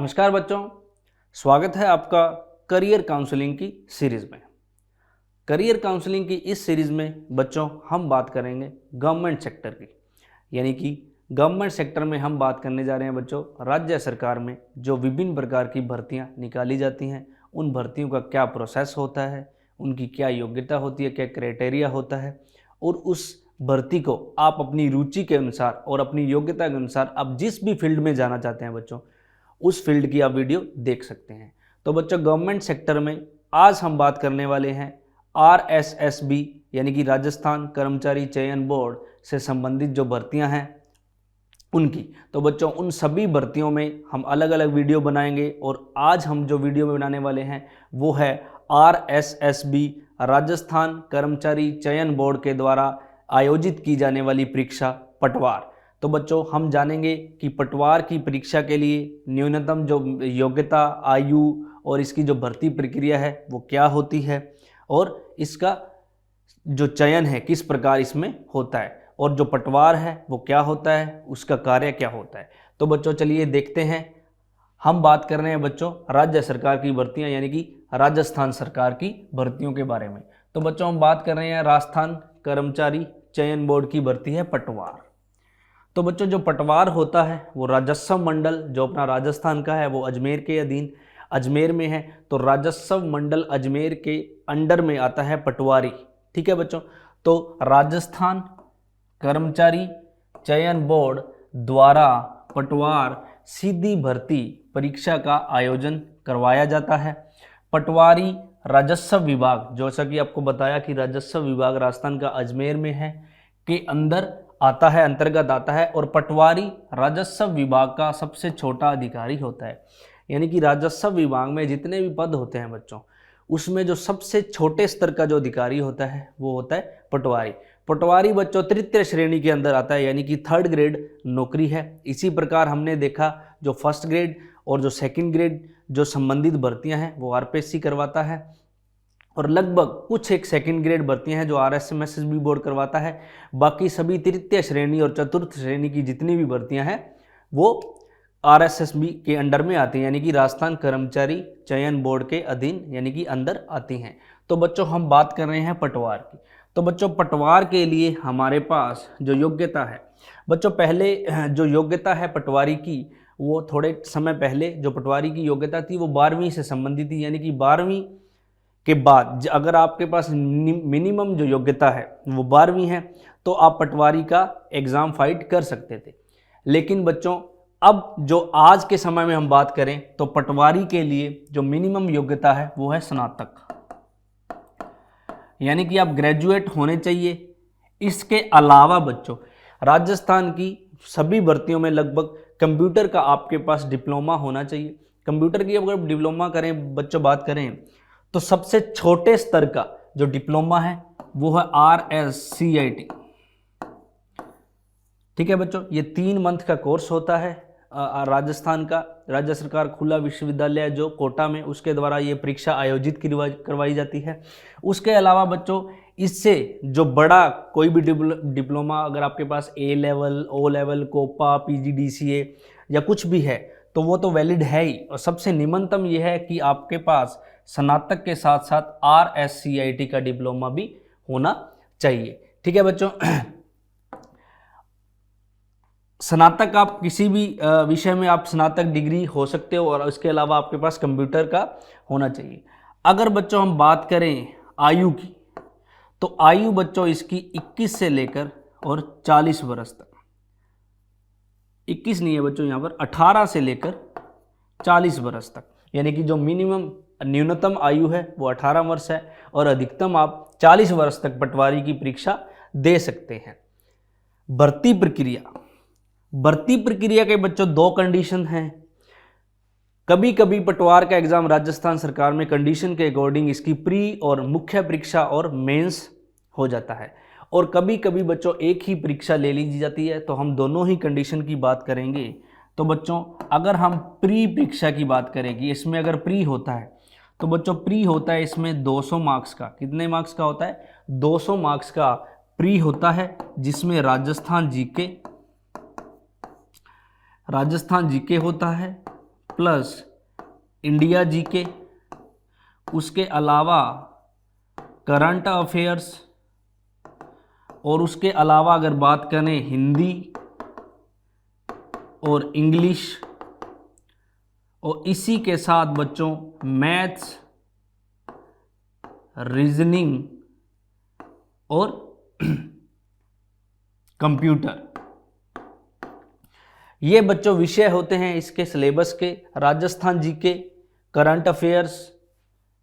नमस्कार बच्चों, स्वागत है आपका करियर काउंसलिंग की सीरीज़ में। करियर काउंसलिंग की इस सीरीज़ में बच्चों हम बात करेंगे गवर्नमेंट सेक्टर की, यानी कि गवर्नमेंट सेक्टर में हम बात करने जा रहे हैं बच्चों राज्य सरकार में जो विभिन्न प्रकार की भर्तियां निकाली जाती हैं, उन भर्तियों का क्या प्रोसेस होता है, उनकी क्या योग्यता होती है, क्या क्राइटेरिया होता है, और उस भर्ती को आप अपनी रुचि के अनुसार और अपनी योग्यता के अनुसार आप जिस भी फील्ड में जाना चाहते हैं बच्चों, उस फील्ड की आप वीडियो देख सकते हैं। तो बच्चों गवर्नमेंट सेक्टर में आज हम बात करने वाले हैं RSSB यानी कि राजस्थान कर्मचारी चयन बोर्ड से संबंधित जो भर्तियां हैं उनकी। तो बच्चों उन सभी भर्तियों में हम अलग अलग वीडियो बनाएंगे और आज हम जो वीडियो में बनाने वाले हैं वो है RSSB राजस्थान कर्मचारी चयन बोर्ड के द्वारा आयोजित की जाने वाली परीक्षा पटवार। तो बच्चों हम जानेंगे कि पटवार की परीक्षा के लिए न्यूनतम जो योग्यता, आयु और इसकी जो भर्ती प्रक्रिया है वो क्या होती है और इसका जो चयन है किस प्रकार इसमें होता है और जो पटवार है वो क्या होता है, उसका कार्य क्या होता है। तो बच्चों चलिए देखते हैं। हम बात कर रहे हैं बच्चों राज्य सरकार की भर्तियां यानी कि राजस्थान सरकार की भर्तियों के बारे में। तो बच्चों हम बात कर रहे हैं राजस्थान कर्मचारी चयन बोर्ड की भर्ती है पटवार। तो बच्चों जो पटवार होता है वो राजस्व मंडल जो अपना राजस्थान का है वो अजमेर के अधीन अजमेर में है। तो राजस्व मंडल अजमेर के अंडर में आता है पटवारी। ठीक है बच्चों, तो राजस्थान कर्मचारी चयन बोर्ड द्वारा पटवार सीधी भर्ती परीक्षा का आयोजन करवाया जाता है। पटवारी राजस्व विभाग, जैसा कि आपको बताया कि राजस्व विभाग राजस्थान का अजमेर में है के अंदर आता है, अंतर्गत आता है। और पटवारी राजस्व विभाग का सबसे छोटा अधिकारी होता है, यानी कि राजस्व विभाग में जितने भी पद होते हैं बच्चों उसमें जो सबसे छोटे स्तर का जो अधिकारी होता है वो होता है पटवारी। पटवारी बच्चों तृतीय श्रेणी के अंदर आता है, यानी कि 3rd ग्रेड नौकरी है। इसी प्रकार हमने देखा जो 1st ग्रेड और जो 2nd ग्रेड जो संबंधित भर्तियां हैं वो RPSC करवाता है और लगभग कुछ एक 2nd ग्रेड भर्तियां हैं जो RSMSB बोर्ड करवाता है। बाकी सभी तृतीय श्रेणी और चतुर्थ श्रेणी की जितनी भी भर्तियां हैं वो RSSB के अंडर में आती हैं, यानी कि राजस्थान कर्मचारी चयन बोर्ड के अधीन यानी कि अंदर आती हैं। तो बच्चों हम बात कर रहे हैं पटवार की। तो बच्चों पटवार के लिए हमारे पास जो योग्यता है बच्चों, पहले जो योग्यता है पटवारी की वो थोड़े समय पहले जो पटवारी की योग्यता थी वो 12वीं से संबंधित थी, यानी कि 12वीं के बाद अगर आपके पास मिनिमम जो योग्यता है वो 12वीं है तो आप पटवारी का एग्ज़ाम फाइट कर सकते थे। लेकिन बच्चों अब जो आज के समय में हम बात करें तो पटवारी के लिए जो मिनिमम योग्यता है वो है स्नातक, यानी कि आप ग्रेजुएट होने चाहिए। इसके अलावा बच्चों राजस्थान की सभी भर्तियों में लगभग कंप्यूटर का आपके पास डिप्लोमा होना चाहिए। कंप्यूटर की अगर डिप्लोमा करें बच्चों बात करें तो सबसे छोटे स्तर का जो डिप्लोमा है वो है RSCIT। ठीक है बच्चों, ये 3 मंथ का कोर्स होता है राजस्थान का राज्य सरकार खुला विश्वविद्यालय जो कोटा में उसके द्वारा ये परीक्षा आयोजित करवाई जाती है। उसके अलावा बच्चों इससे जो बड़ा कोई भी डिप्लोमा अगर आपके पास A level, O level, COPA, PGDCA या कुछ भी है तो वो तो वैलिड है ही। और सबसे निम्नतम ये है कि आपके पास स्नातक के साथ साथ RSCIT का डिप्लोमा भी होना चाहिए। ठीक है बच्चों, स्नातक आप किसी भी विषय में आप स्नातक डिग्री हो सकते हो और इसके अलावा आपके पास कंप्यूटर का होना चाहिए। अगर बच्चों हम बात करें आयु की तो आयु बच्चों इसकी 21 से लेकर और 40 वर्ष तक, 21 नहीं है बच्चों, यहाँ पर 18 से लेकर 40 वर्ष तक, यानी कि जो मिनिमम न्यूनतम आयु है वो 18 वर्ष है और अधिकतम आप 40 वर्ष तक पटवारी की परीक्षा दे सकते हैं। भर्ती प्रक्रिया के बच्चों 2 कंडीशन हैं। कभी कभी पटवार का एग्जाम राजस्थान सरकार में कंडीशन के अकॉर्डिंग इसकी प्री और मुख्य परीक्षा और मेंस हो जाता है और कभी कभी बच्चों एक ही परीक्षा ले ली जाती है। तो हम दोनों ही कंडीशन की बात करेंगे। तो बच्चों अगर हम प्री परीक्षा की बात करेंगे, इसमें अगर प्री होता है तो बच्चों प्री होता है इसमें 200 मार्क्स का। कितने मार्क्स का होता है? 200 मार्क्स का प्री होता है, जिसमें राजस्थान जीके होता है, प्लस इंडिया जीके, उसके अलावा करंट अफेयर्स, और उसके अलावा अगर बात करें हिंदी और इंग्लिश, और इसी के साथ बच्चों मैथ्स, रीजनिंग और कंप्यूटर, ये बच्चों विषय होते हैं इसके सिलेबस के। Rajasthan GK, current affairs,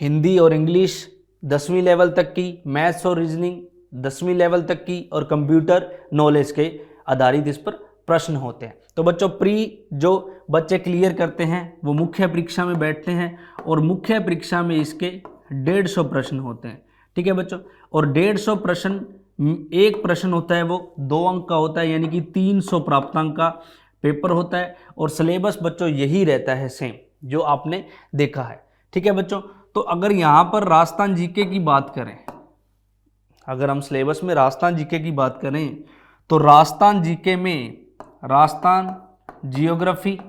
Hindi और इंग्लिश 10वीं लेवल तक की, मैथ्स और रीजनिंग 10वीं लेवल तक की, और कंप्यूटर नॉलेज के आधारित इस पर प्रश्न होते हैं। तो बच्चों प्री जो बच्चे क्लियर करते हैं वो मुख्य परीक्षा में बैठते हैं, और मुख्य परीक्षा में इसके 150 प्रश्न होते हैं। ठीक है बच्चों, और 150 प्रश्न, एक प्रश्न होता है वो 2 अंक का होता है, यानी कि 300 प्राप्तांक का पेपर होता है, और सिलेबस बच्चों यही रहता है सेम जो आपने देखा है। ठीक है बच्चों, तो अगर यहाँ पर राजस्थान जीके की बात करें, अगर हम सिलेबस में राजस्थान जीके की बात करें, तो राजस्थान जीके में Rajasthan geography,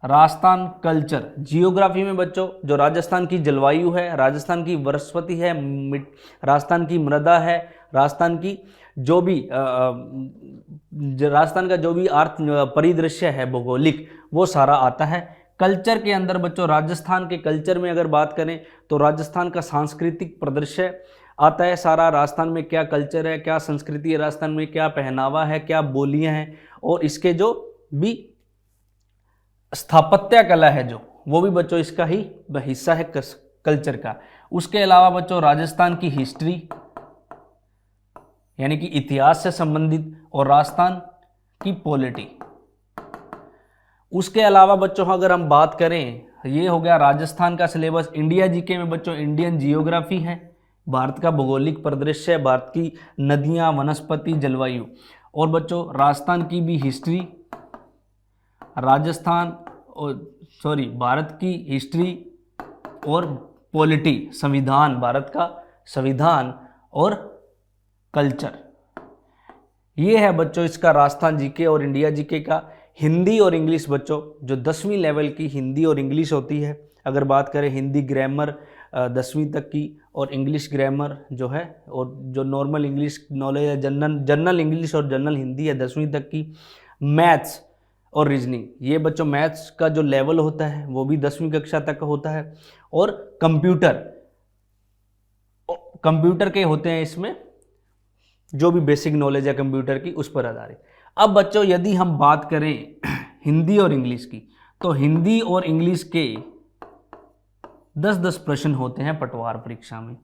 Rajasthan culture. Geography में बच्चों जो राजस्थान की जलवायु है, राजस्थान की वनस्पति है, राजस्थान की मृदा है, राजस्थान की जो भी राजस्थान का जो भी अर्थ परिदृश्य है भौगोलिक, वो सारा आता है। कल्चर के अंदर बच्चों राजस्थान के कल्चर में अगर बात करें तो राजस्थान का सांस्कृतिक परिदृश्य आता है सारा। राजस्थान में क्या कल्चर है, क्या संस्कृति है, राजस्थान में क्या पहनावा है, क्या बोलियां हैं, और इसके जो भी स्थापत्य कला है जो, वो भी बच्चों इसका ही हिस्सा है कल्चर का। उसके अलावा बच्चों राजस्थान की हिस्ट्री यानी कि इतिहास से संबंधित, और राजस्थान की पॉलिटी। उसके अलावा बच्चों अगर हम बात करें, ये हो गया राजस्थान का सिलेबस। इंडिया जीके में बच्चों इंडियन जियोग्राफी है, भारत का भौगोलिक परिदृश्य, भारत की नदियां, वनस्पति, जलवायु, और बच्चों राजस्थान की भी हिस्ट्री, भारत की हिस्ट्री और पॉलिटी, संविधान, भारत का संविधान और कल्चर। ये है बच्चों इसका राजस्थान जीके और इंडिया जीके का। हिंदी और इंग्लिश बच्चों जो 10वीं लेवल की हिंदी और इंग्लिश होती है, अगर बात करें हिंदी ग्रामर 10वीं तक की, और इंग्लिश ग्रामर जो है, और जो नॉर्मल इंग्लिश नॉलेज है, जनरल इंग्लिश और जनरल हिंदी है 10वीं तक की। मैथ्स और रीजनिंग, ये बच्चों मैथ्स का जो लेवल होता है वो भी 10वीं कक्षा तक का होता है। और कंप्यूटर के होते हैं इसमें जो भी बेसिक नॉलेज है कंप्यूटर की, उस पर आधारित। अब बच्चों यदि हम बात करें हिंदी और इंग्लिश की, तो हिंदी और इंग्लिश के 10-10 प्रश्न होते हैं पटवार परीक्षा में।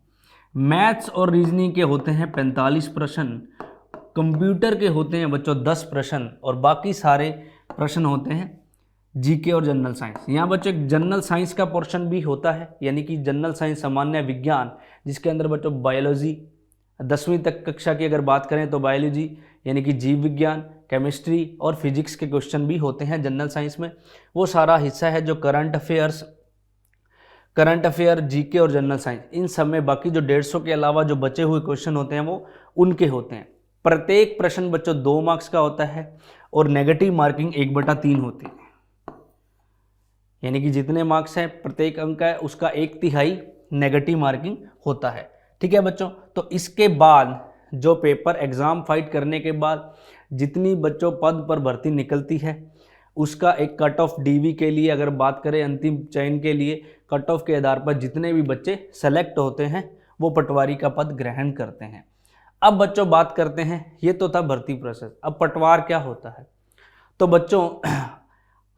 मैथ्स और रीजनिंग के होते हैं 45 प्रश्न, कंप्यूटर के होते हैं बच्चों 10 प्रश्न, और बाकी सारे प्रश्न होते हैं जीके और जनरल साइंस। यहाँ बच्चों एक जनरल साइंस का पोर्शन भी होता है, यानी कि जनरल साइंस सामान्य विज्ञान, जिसके अंदर बच्चों बायोलॉजी 10वीं तक कक्षा की अगर बात करें तो बायोलॉजी यानी कि जीव विज्ञान, केमिस्ट्री और फिजिक्स के क्वेश्चन भी होते हैं जनरल साइंस में। वो सारा हिस्सा है जो करंट अफेयर, जीके और जनरल साइंस, इन सब में बाकी जो 150 के अलावा जो बचे हुए क्वेश्चन होते हैं वो उनके होते हैं। प्रत्येक प्रश्न बच्चों 2 मार्क्स का होता है, और नेगेटिव मार्किंग 1/3 होती है, यानी कि जितने मार्क्स हैं प्रत्येक अंक का है उसका 1/3 नेगेटिव मार्किंग होता है। ठीक है बच्चों, तो इसके बाद जो पेपर एग्ज़ाम फाइट करने के बाद जितनी बच्चों पद पर भर्ती निकलती है, उसका एक कट ऑफ डीवी के लिए अगर बात करें, अंतिम चयन के लिए कट ऑफ के आधार पर जितने भी बच्चे सेलेक्ट होते हैं वो पटवारी का पद ग्रहण करते हैं। अब बच्चों बात करते हैं, ये तो था भर्ती प्रोसेस, अब पटवार क्या होता है। तो बच्चों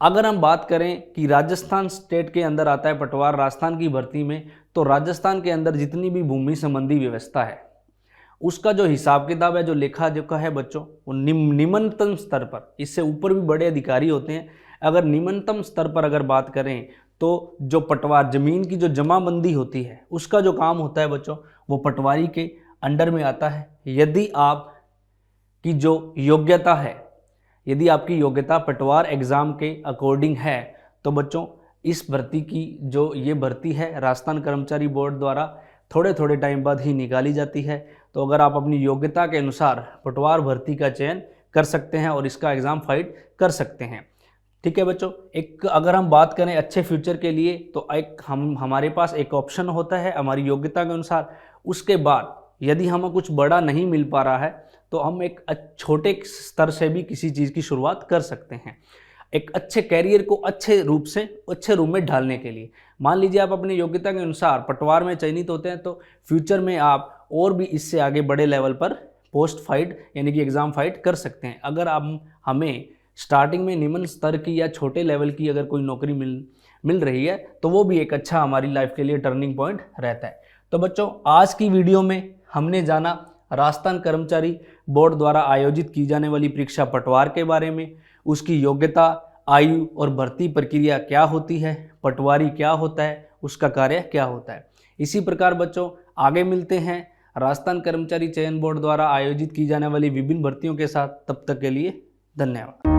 अगर हम बात करें कि राजस्थान स्टेट के अंदर आता है पटवार राजस्थान की भर्ती में, तो राजस्थान के अंदर जितनी भी भूमि संबंधी व्यवस्था है उसका जो हिसाब किताब है, जो लेखा जोखा है बच्चों, वो निम्नतम स्तर पर, इससे ऊपर भी बड़े अधिकारी होते हैं। अगर निम्नतम स्तर पर अगर बात करें तो जो पटवार जमीन की जो जमाबंदी होती है उसका जो काम होता है बच्चों, वो पटवारी के अंडर में आता है। यदि आपकी जो योग्यता है, यदि आपकी योग्यता पटवार एग्ज़ाम के अकॉर्डिंग है, तो बच्चों इस भर्ती की जो ये भर्ती है राजस्थान कर्मचारी बोर्ड द्वारा थोड़े थोड़े टाइम बाद ही निकाली जाती है। तो अगर आप अपनी योग्यता के अनुसार पटवार भर्ती का चयन कर सकते हैं और इसका एग्ज़ाम फाइट कर सकते हैं। ठीक है बच्चों, एक अगर हम बात करें अच्छे फ्यूचर के लिए तो एक हमारे पास एक ऑप्शन होता है हमारी योग्यता के अनुसार। उसके बाद यदि हमें कुछ बड़ा नहीं मिल पा रहा है तो हम एक छोटे स्तर से भी किसी चीज़ की शुरुआत कर सकते हैं, एक अच्छे कैरियर को अच्छे रूप में ढालने के लिए। मान लीजिए आप अपनी योग्यता के अनुसार पटवार में चयनित होते हैं तो फ्यूचर में आप और भी इससे आगे बड़े लेवल पर पोस्ट फाइट यानी कि एग्ज़ाम फाइट कर सकते हैं। अगर आप हमें स्टार्टिंग में निम्न स्तर की या छोटे लेवल की अगर कोई नौकरी मिल रही है तो वो भी एक अच्छा हमारी लाइफ के लिए टर्निंग पॉइंट रहता है। तो बच्चों, आज की वीडियो में हमने जाना राजस्थान कर्मचारी बोर्ड द्वारा आयोजित की जाने वाली परीक्षा पटवार के बारे में, उसकी योग्यता, आयु और भर्ती प्रक्रिया क्या होती है, पटवारी क्या होता है, उसका कार्य क्या होता है। इसी प्रकार बच्चों आगे मिलते हैं राजस्थान कर्मचारी चयन बोर्ड द्वारा आयोजित की जाने वाली विभिन्न भर्तियों के साथ। तब तक के लिए धन्यवाद।